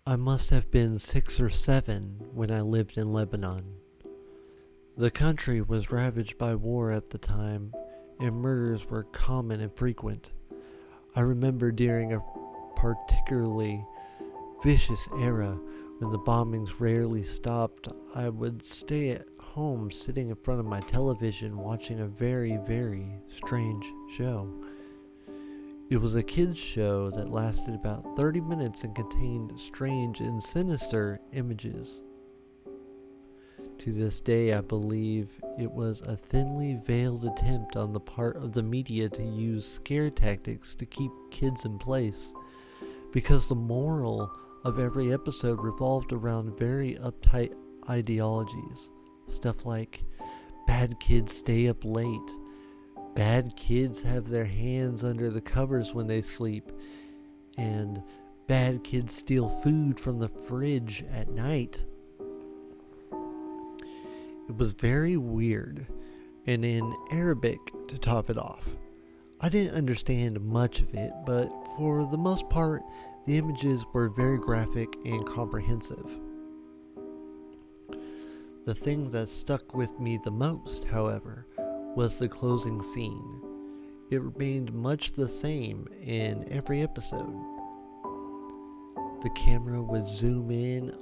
I must have been 6 or 7 when I lived in Lebanon. The country was ravaged by war at the time, and murders were common and frequent. I remember during a particularly vicious era when the bombings rarely stopped, I would stay at home sitting in front of my television watching a very, very strange show. It was a kids' show that lasted about 30 minutes and contained strange and sinister images. To this day, I believe it was a thinly veiled attempt on the part of the media to use scare tactics to keep kids in place, because the moral of every episode revolved around very uptight ideologies. Stuff like, bad kids stay up late, bad kids have their hands under the covers when they sleep, and bad kids steal food from the fridge at night. It was very weird, and in Arabic to top it off. I didn't understand much of it, but for the most part, the images were very graphic and comprehensive. The thing that stuck with me the most, however, was the closing scene. It remained much the same in every episode. The camera would zoom in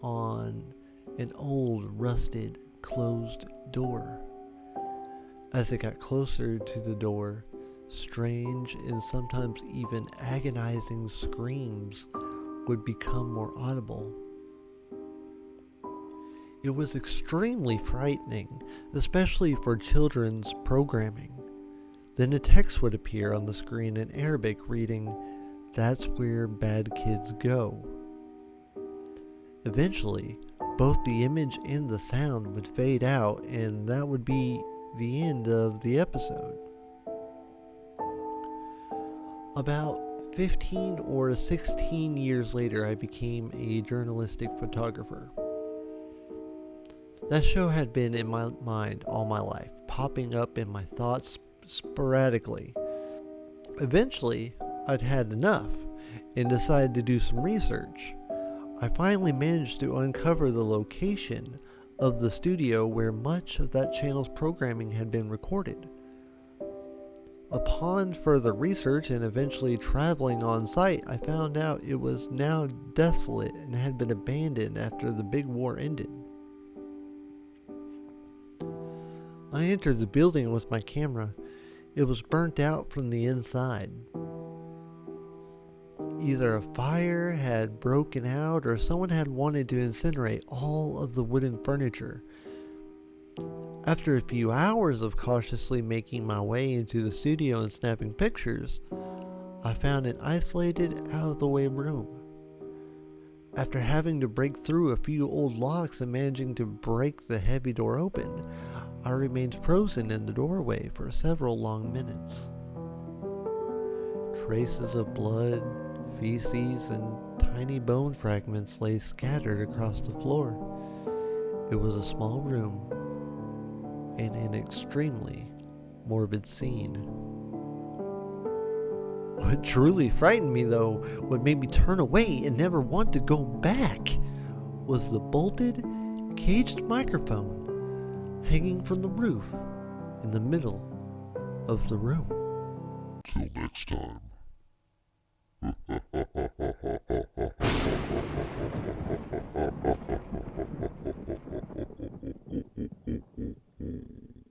on an old, rusted, closed door. As it got closer to the door, strange and sometimes even agonizing screams would become more audible. It was extremely frightening, especially for children's programming. Then a text would appear on the screen in Arabic reading, "That's where bad kids go." Eventually, both the image and the sound would fade out, and that would be the end of the episode. About 15 or 16 years later, I became a journalistic photographer. That show had been in my mind all my life, popping up in my thoughts sporadically. Eventually, I'd had enough and decided to do some research. I finally managed to uncover the location of the studio where much of that channel's programming had been recorded. Upon further research and eventually traveling on site, I found out it was now desolate and had been abandoned after the big war ended. I entered the building with my camera. It was burnt out from the inside. Either a fire had broken out or someone had wanted to incinerate all of the wooden furniture. After a few hours of cautiously making my way into the studio and snapping pictures, I found an isolated, out-of-the-way room. After having to break through a few old locks and managing to break the heavy door open, I remained frozen in the doorway for several long minutes. Traces of blood, feces, and tiny bone fragments lay scattered across the floor. It was a small room and an extremely morbid scene. What truly frightened me, though, what made me turn away and never want to go back, was the bolted, caged microphone hanging from the roof in the middle of the room. Till next time.